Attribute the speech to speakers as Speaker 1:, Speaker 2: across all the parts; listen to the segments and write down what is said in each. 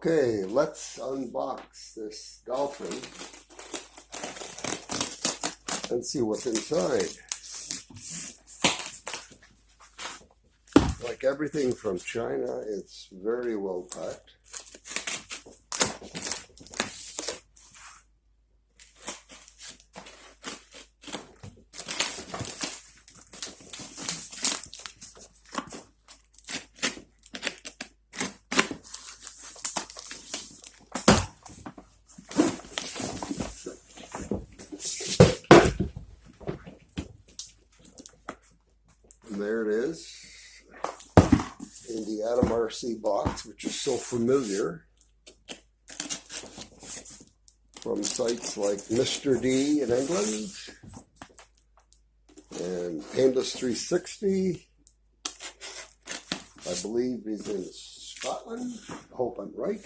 Speaker 1: Okay, let's unbox this Dolphin and see what's inside. Like everything from China, it's very well packed. And there it is in the AtomRC box, which is so familiar from sites like Mr. D in England and Painless 360. I believe he's in Scotland. I hope I'm right.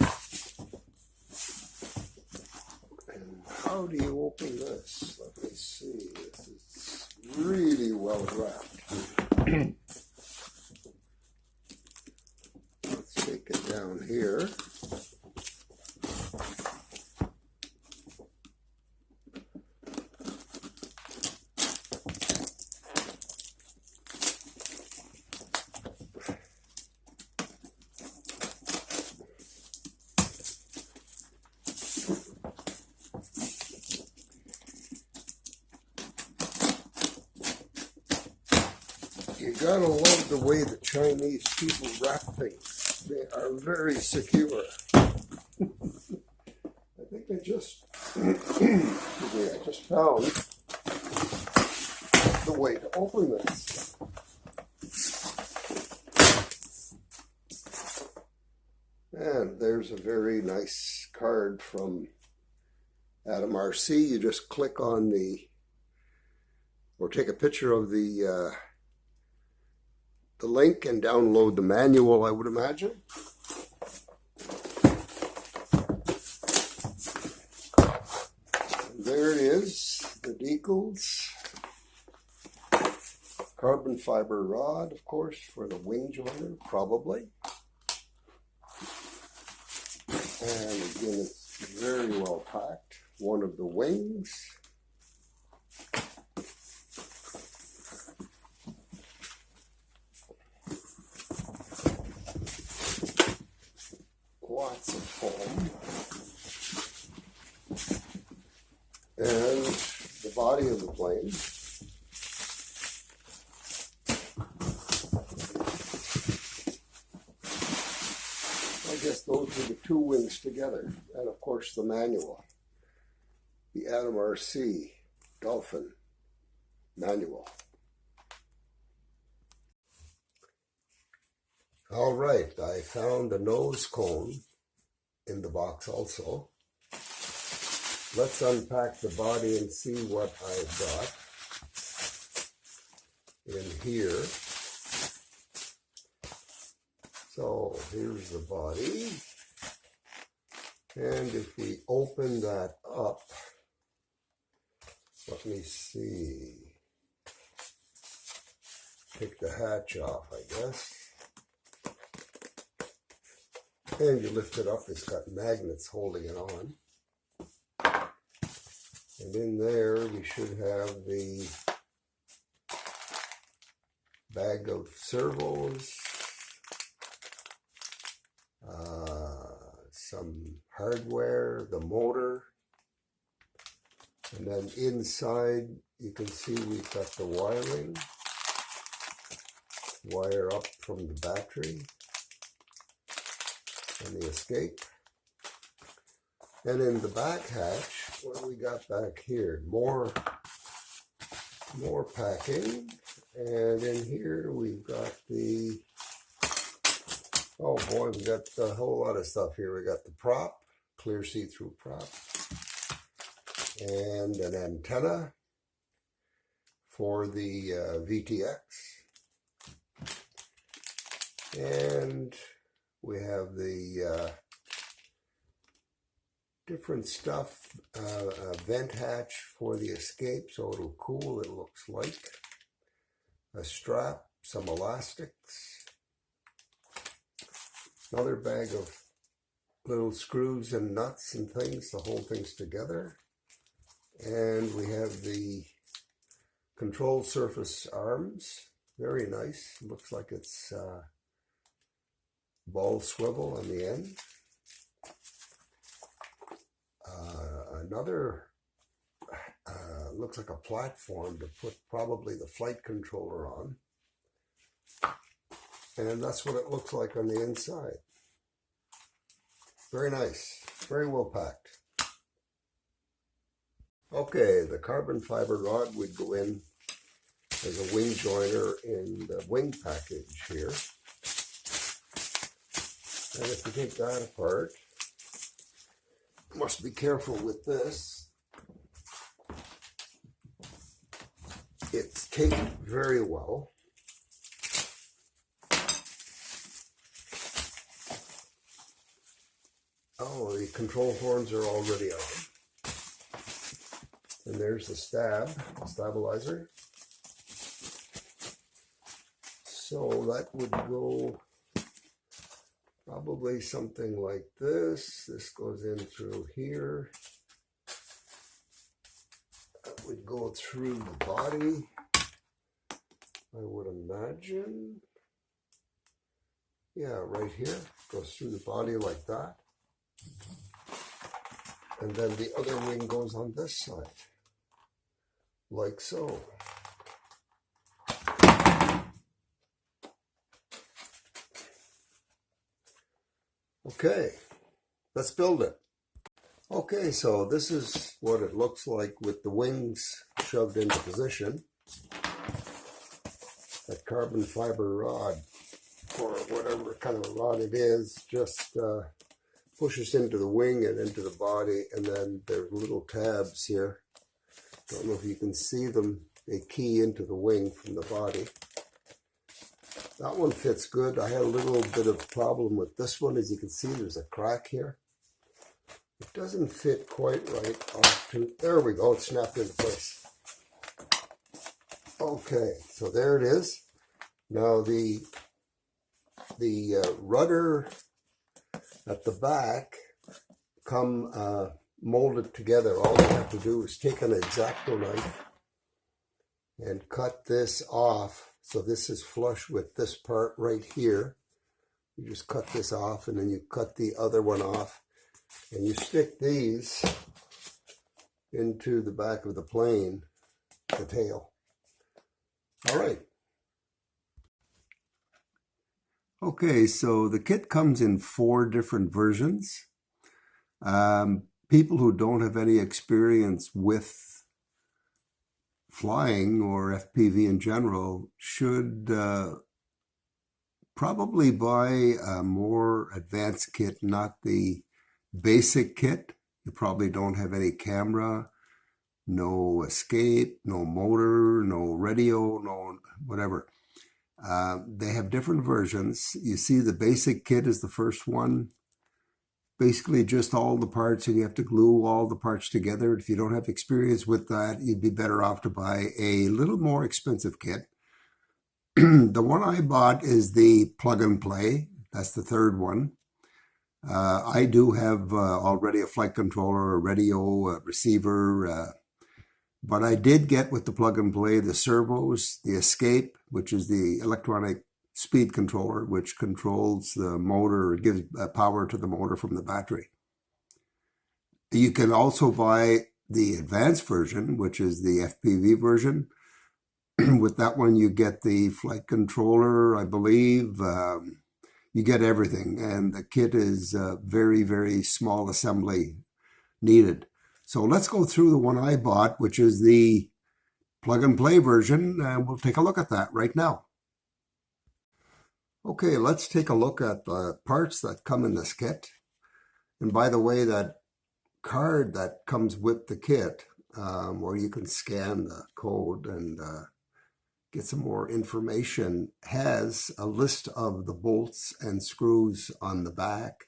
Speaker 1: And how do you open this? Let me see. This is really well wrapped. Let's take it down here. You gotta love the way the Chinese people wrap things. They are very secure. I think I just found the way to open this. And there's a very nice card from AtomRC. You just click on or take a picture of the link and download the manual, I would imagine. And there it is, the decals. Carbon fiber rod, of course, for the wing joiner, probably. And again, it's very well packed. One of the wings. Lots of foam, and the body of the plane. I guess those are the two wings together, and of course the manual, the AtomRC Dolphin manual. All right, I found a nose cone in the box also. Let's unpack the body and see what I've got in here. So here's the body. And if we open that up, let me see. Take the hatch off, I guess. And you lift it up, it's got magnets holding it on. And in there we should have the bag of servos, some hardware, the motor, and then inside you can see we've got the wiring, wire up from the battery, and the escape. And in the back hatch, what do we got back here? More packing. And in here we've got the, oh boy, we got a whole lot of stuff here. We got the prop, clear see-through prop, and an antenna for the VTX. And we have the different stuff, a vent hatch for the escape so it'll cool, it looks like. A strap, some elastics, another bag of little screws and nuts and things to hold things together. And we have the control surface arms. Very nice. Looks like it's ball swivel on the end. Another looks like a platform to put probably the flight controller on. And that's what it looks like on the inside. Very nice. Very well packed. Okay, the carbon fiber rod would go in as a wing joiner in the wing package here. And if you take that apart, must be careful with this. It's taped very well. Oh, the control horns are already on. And there's the stabilizer. So that would go probably something like this. This goes in through here. That would go through the body, I would imagine. Yeah, right here. Goes through the body like that. And then the other wing goes on this side, like so. Okay, let's build it. Okay, so this is what it looks like with the wings shoved into position. That carbon fiber rod, or whatever kind of rod it is, just pushes into the wing and into the body, and then there's little tabs here. Don't know if you can see them. They key into the wing from the body. That one fits good. I had a little bit of problem with this one. As you can see, there's a crack here. It doesn't fit quite right off to, there we go, it snapped into place. Okay, so there it is. Now the rudder at the back come molded together. All you have to do is take an X-Acto knife and cut this off. So this is flush with this part right here. You just cut this off, and then you cut the other one off, and you stick these into the back of the plane, the tail. All right. Okay, so the kit comes in 4 different versions. People who don't have any experience with flying or FPV in general should probably buy a more advanced kit, not the basic kit. You probably don't have any camera, no escape, no motor, no radio, no whatever. They have different versions. You see the basic kit is the first one. Basically just all the parts, and you have to glue all the parts together. If you don't have experience with that, you'd be better off to buy a little more expensive kit. The one I bought is the plug and play. That's the third one. I do have already a flight controller, a radio, a receiver, but I did get with the plug and play the servos, the escape, which is the electronic speed controller, which controls the motor, gives power to the motor from the battery. You can also buy the advanced version, which is the FPV version. With that one, you get the flight controller, I believe. You get everything, and the kit is very, very small assembly needed. So let's go through the one I bought, which is the plug and play version, and we'll take a look at that right now. Okay, let's take a look at the parts that come in this kit. And by the way, that card that comes with the kit, where you can scan the code and get some more information, has a list of the bolts and screws on the back.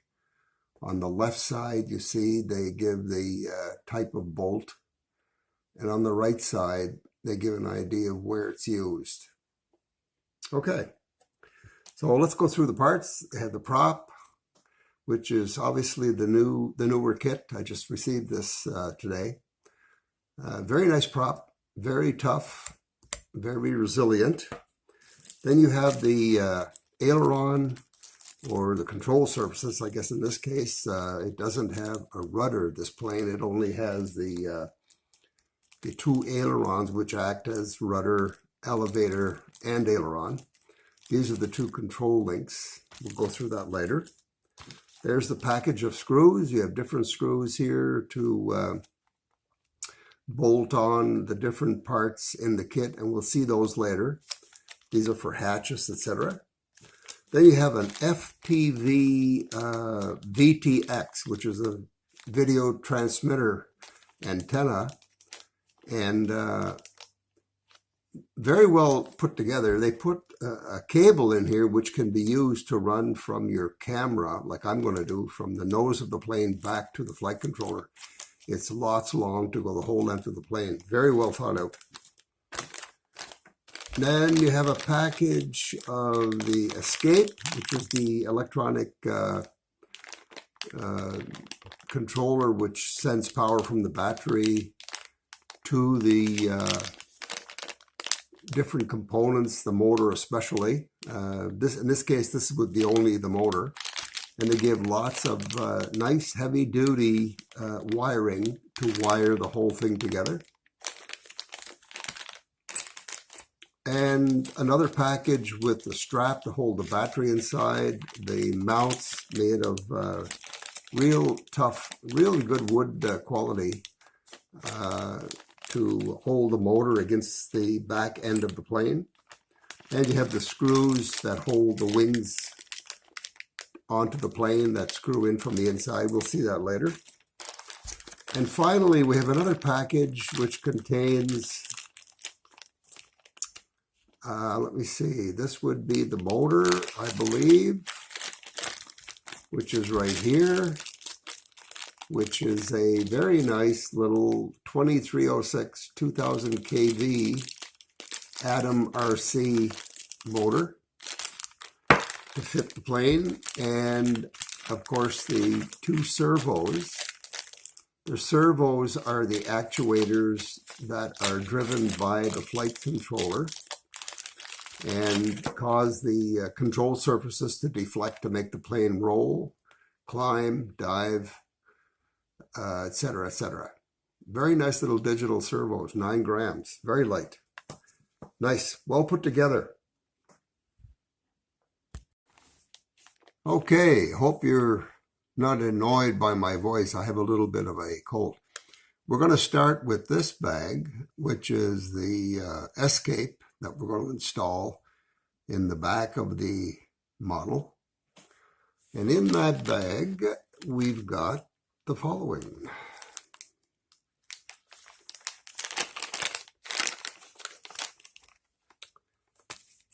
Speaker 1: On the left side, you see they give the type of bolt. And on the right side, they give an idea of where it's used. Okay. So let's go through the parts. They have the prop, which is obviously the newer kit. I just received this today. Very nice prop, very tough, very resilient. Then you have the aileron, or the control surfaces. I guess in this case, it doesn't have a rudder, this plane. It only has the two ailerons, which act as rudder, elevator, and aileron. These are the two control links. We'll go through that later. There's the package of screws. You have different screws here to bolt on the different parts in the kit, and we'll see those later. These are for hatches, etc. Then you have an FPV VTX, which is a video transmitter antenna, and very well put together. They put a cable in here which can be used to run from your camera, like I'm going to do, from the nose of the plane back to the flight controller. It's lots long to go the whole length of the plane. Very well thought out. Then you have a package of the escape, which is the electronic controller which sends power from the battery to the different components, the motor especially. In this case, this would be only the motor. And they give lots of nice heavy-duty wiring to wire the whole thing together. And another package with the strap to hold the battery inside, the mounts made of real tough, really good wood quality to hold the motor against the back end of the plane. And you have the screws that hold the wings onto the plane that screw in from the inside. We'll see that later. And finally, we have another package which contains let me see, this would be the motor, I believe, which is right here, which is a very nice little 2306 2000 kV AtomRC motor to fit the plane, and of course the two servos. The servos are the actuators that are driven by the flight controller and cause the control surfaces to deflect to make the plane roll, climb, dive, etc., etc. Very nice little digital servos, 9 grams, very light. Nice, well put together. Okay, hope you're not annoyed by my voice. I have a little bit of a cold. We're going to start with this bag, which is the escape that we're going to install in the back of the model. And in that bag, we've got the following.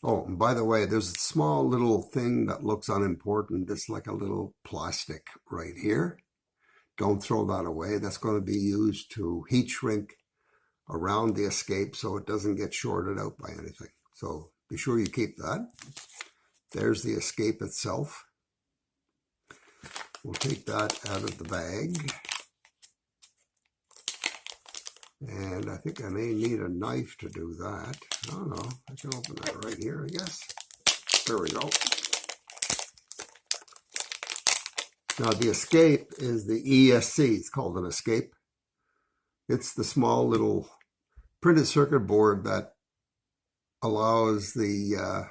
Speaker 1: Oh, and by the way, there's a small little thing that looks unimportant. It's like a little plastic right here. Don't throw that away. That's going to be used to heat shrink around the escape so it doesn't get shorted out by anything. So be sure you keep that. There's the escape itself. We'll take that out of the bag. And I think I may need a knife to do that. I don't know. I can open that right here, I guess. There we go. Now the escape is the ESC. It's called an escape. It's the small little printed circuit board that allows the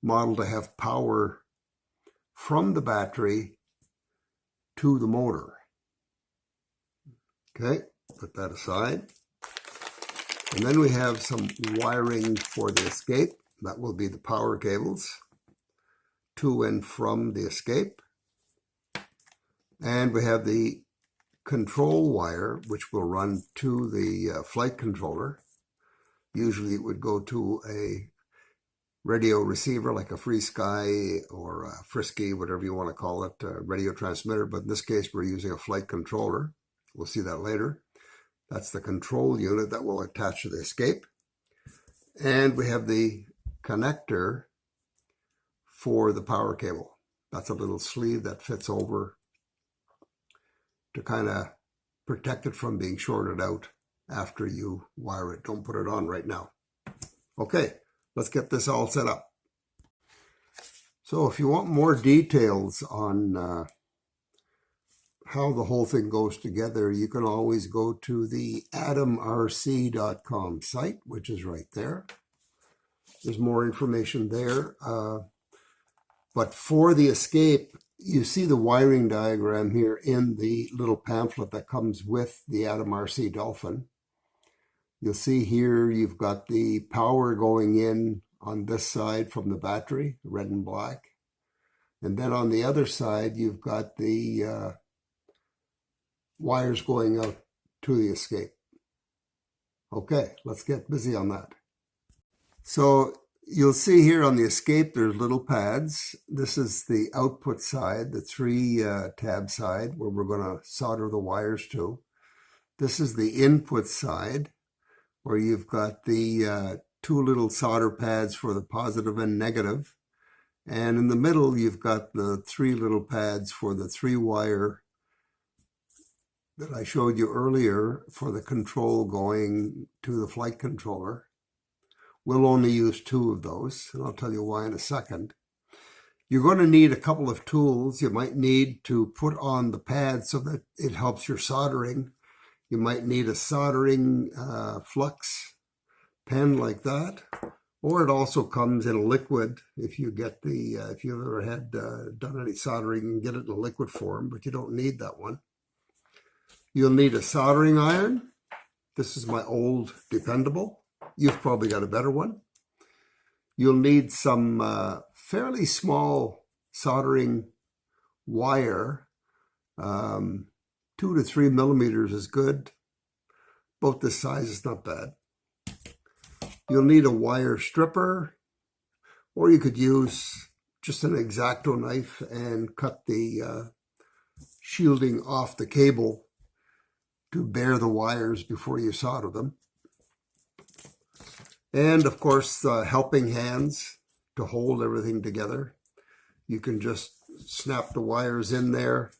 Speaker 1: model to have power from the battery to the motor. Okay, put that aside. And then we have some wiring for the escape. That will be the power cables to and from the escape. And we have the control wire, which will run to the flight controller. Usually it would go to a radio receiver like a Free Sky or a Frisky, whatever you want to call it, a radio transmitter. But in this case, we're using a flight controller. We'll see that later. That's the control unit that will attach to the escape. And we have the connector for the power cable. That's a little sleeve that fits over to kind of protect it from being shorted out after you wire it. Don't put it on right now. Okay, let's get this all set up. So if you want more details on how the whole thing goes together, you can always go to the AtomRC.com site, which is right there. There's more information there. But for the escape, you see the wiring diagram here in the little pamphlet that comes with the AtomRC Dolphin. You'll see here you've got the power going in on this side from the battery, red and black. And then on the other side, you've got the wires going out to the escape. Okay, let's get busy on that. So you'll see here on the escape, there's little pads. This is the output side, the 3-tab side, where we're going to solder the wires to. This is the input side, where you've got the 2 little solder pads for the positive and negative. And in the middle, you've got the 3 little pads for the 3-wire that I showed you earlier for the control going to the flight controller. We'll only use 2 of those, and I'll tell you why in a second. You're going to need a couple of tools. You might need to put on the pad so that it helps your soldering. You might need a soldering flux pen like that, or it also comes in a liquid. If you get the, if you've ever had done any soldering, you can get it in a liquid form, but you don't need that one. You'll need a soldering iron. This is my old Dependable. You've probably got a better one. You'll need some fairly small soldering wire. 2 to 3 millimeters is good. Both this size is not bad. You'll need a wire stripper, or you could use just an X-Acto knife and cut the shielding off the cable to bare the wires before you solder them. And of course, helping hands to hold everything together. You can just snap the wires in there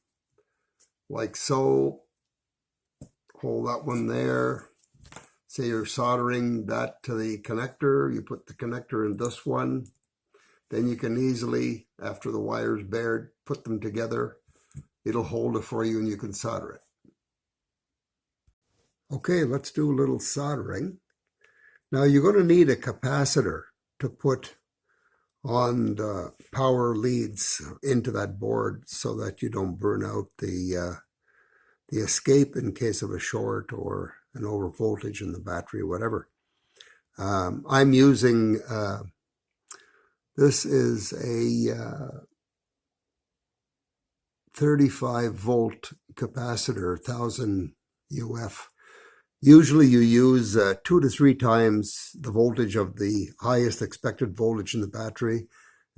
Speaker 1: like so. Hold that one there. Say you're soldering that to the connector. You put the connector in this one. Then you can easily, after the wire's bared, put them together. It'll hold it for you and you can solder it. Okay, let's do a little soldering. Now you're going to need a capacitor to put on the power leads into that board so that you don't burn out the escape in case of a short or an over voltage in the battery or whatever. I'm using, this is a 35 volt capacitor, 1000 UF. Usually you use 2 to 3 times the voltage of the highest expected voltage in the battery.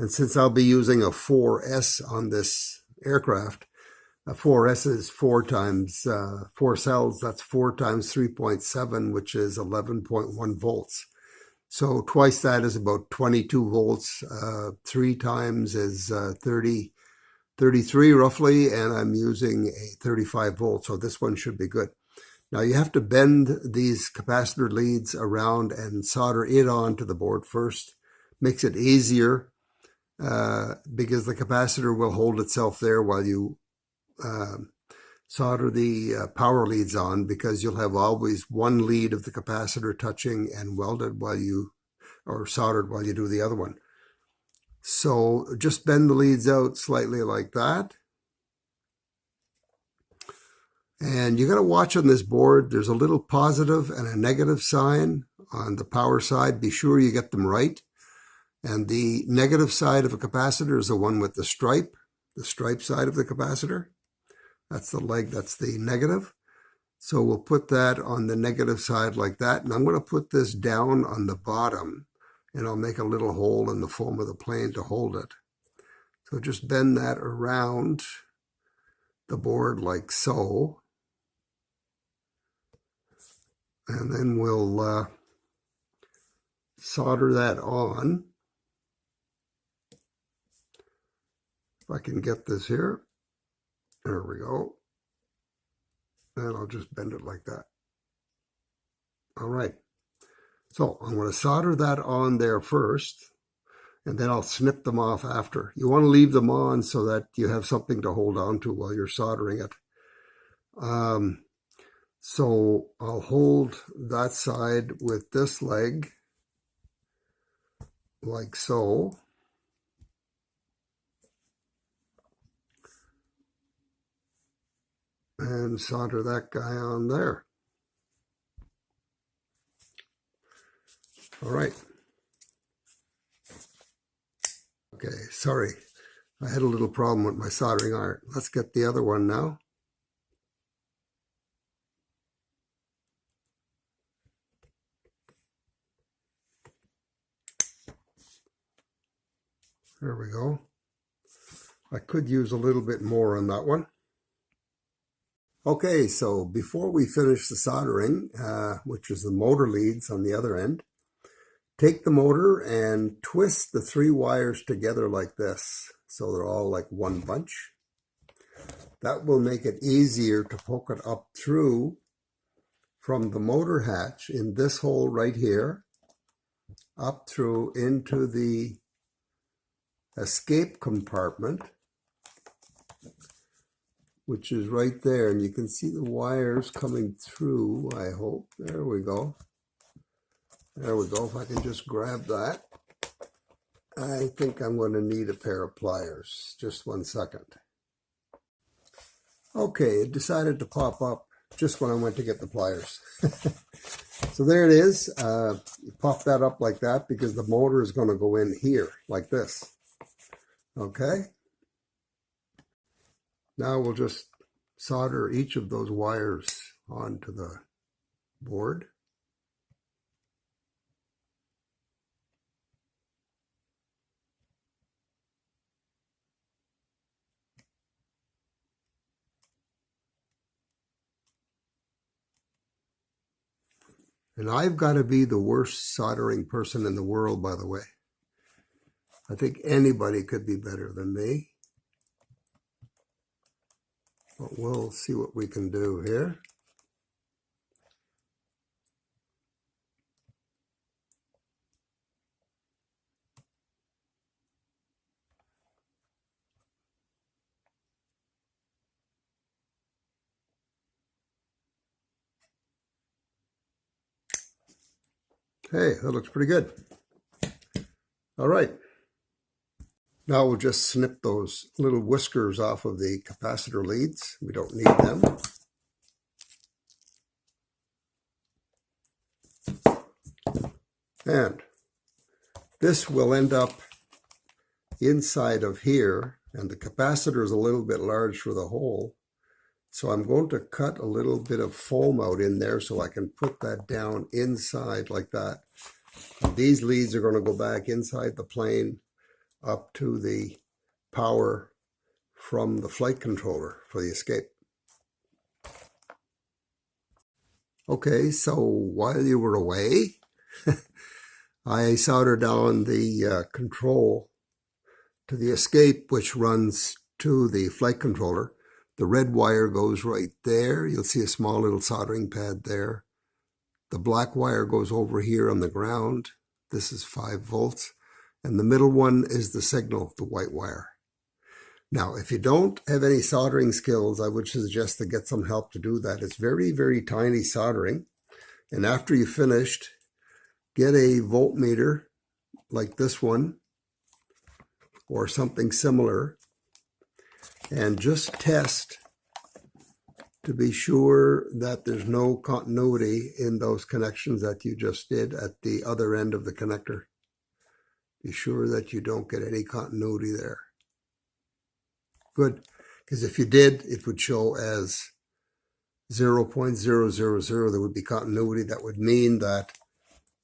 Speaker 1: And since I'll be using a 4S on this aircraft, a 4S is 4 times 4 cells. That's 4 times 3.7, which is 11.1 volts. So twice that is about 22 volts. 3 times is 33 roughly, and I'm using a 35 volt. So this one should be good. Now you have to bend these capacitor leads around and solder it onto the board first. Makes it easier because the capacitor will hold itself there while you solder the power leads on, because you'll have always one lead of the capacitor touching and welded while you, or soldered while you do the other one. So just bend the leads out slightly like that. And you got to watch on this board, there's a little positive and a negative sign on the power side. Be sure you get them right. And the negative side of a capacitor is the one with the stripe side of the capacitor. That's the leg, that's the negative. So we'll put that on the negative side like that. And I'm going to put this down on the bottom, and I'll make a little hole in the foam of the plane to hold it. So just bend that around the board like so. And then we'll solder that on. If I can get this here, there we go. And I'll just bend it like that. All right. So I'm going to solder that on there first, and then I'll snip them off after. You want to leave them on so that you have something to hold on to while you're soldering it. So I'll hold that side with this leg, like so. And solder that guy on there. All right. Okay, sorry. I had a little problem with my soldering iron. Let's get the other one now. There we go. I could use a little bit more on that one. Okay, so before we finish the soldering, which is the motor leads on the other end, take the motor and twist the 3 wires together like this, so they're all like one bunch. That will make it easier to poke it up through from the motor hatch in this hole right here, up through into the escape compartment, which is right there. And you can see the wires coming through, I hope. There we go. There we go. If I can just grab that. I think I'm going to need a pair of pliers. Just 1 second. Okay, it decided to pop up just when I went to get the pliers. So there it is. Pop that up like that because the motor is going to go in here like this. Okay. Now we'll just solder each of those wires onto the board. And I've got to be the worst soldering person in the world, by the way. I think anybody could be better than me. But we'll see what we can do here. Hey, that looks pretty good. All right. Now we'll just snip those little whiskers off of the capacitor leads. We don't need them. And this will end up inside of here, and the capacitor is a little bit large for the hole. So I'm going to cut a little bit of foam out in there so I can put that down inside like that. And these leads are going to go back inside the plane up to the power from the flight controller for the escape. Okay, so while you were away, I soldered down the control to the escape, which runs to the flight controller. The red wire goes right there. You'll see a small little soldering pad there. The black wire goes over here on the ground. This is 5 volts. And the middle one is the signal, the white wire. Now, if you don't have any soldering skills, I would suggest to get some help to do that. It's very, very tiny soldering. And after you've finished, get a voltmeter like this one or something similar and just test to be sure that there's no continuity in those connections that you just did at the other end of the connector. Be sure that you don't get any continuity there. Good, because if you did, it would show as 0.000. There would be continuity. That would mean that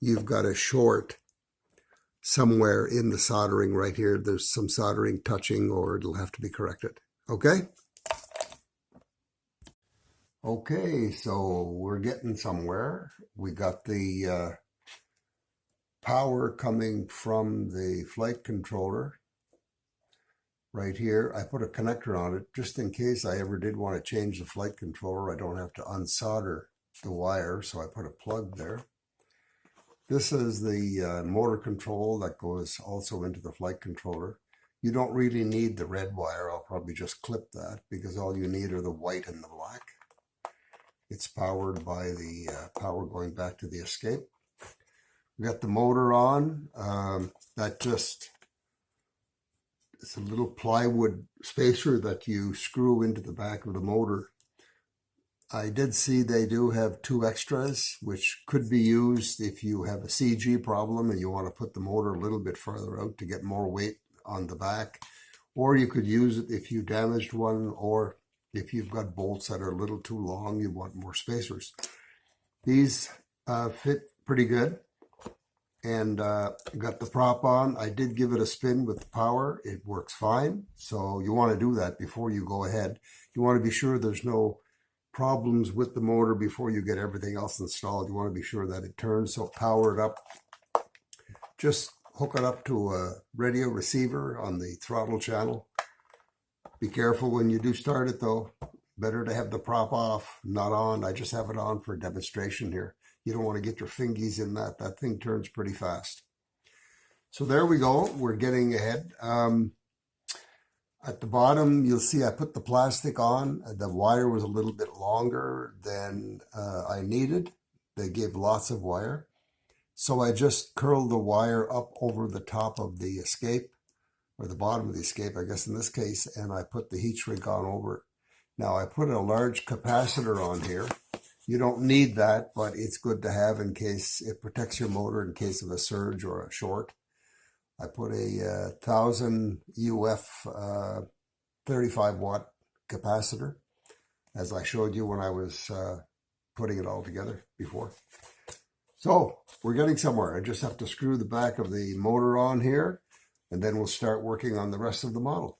Speaker 1: you've got a short somewhere in the soldering right here. There's some soldering touching, or it'll have to be corrected. Okay? Okay, so we're getting somewhere. We got the power coming from the flight controller right here. I put a connector on it just in case I ever did want to change the flight controller. I don't have to unsolder the wire, so I put a plug there. This is the motor control that goes also into the flight controller. You don't really need the red wire. I'll probably just clip that because all you need are the white and the black. It's powered by the power going back to the escape. We got the motor on. It's a little plywood spacer that you screw into the back of the motor. I did see they do have 2 extras, which could be used if you have a CG problem and you want to put the motor a little bit further out to get more weight on the back. Or you could use it if you damaged one, or if you've got bolts that are a little too long, you want more spacers. These fit pretty good. And got the prop on. I did give it a spin with the power. It works fine. So you want to do that before you go ahead. You want to be sure there's no problems with the motor before you get everything else installed. You want to be sure that it turns. So power it up. Just hook it up to a radio receiver on the throttle channel. Be careful when you do start it though. Better to have the prop off, not on. I just have it on for demonstration here. You don't want to get your fingies in that. That thing turns pretty fast. So there we go. We're getting ahead. At the bottom, you'll see I put the plastic on. The wire was a little bit longer than I needed. They gave lots of wire. So I just curled the wire up over the top of the escape, or the bottom of the escape, I guess in this case, and I put the heat shrink on over it. Now I put a large capacitor on here. You don't need that, but it's good to have in case it protects your motor in case of a surge or a short. I put a 1000 UF 35 watt capacitor, as I showed you when I was putting it all together before. So we're getting somewhere. I just have to screw the back of the motor on here, and then we'll start working on the rest of the model.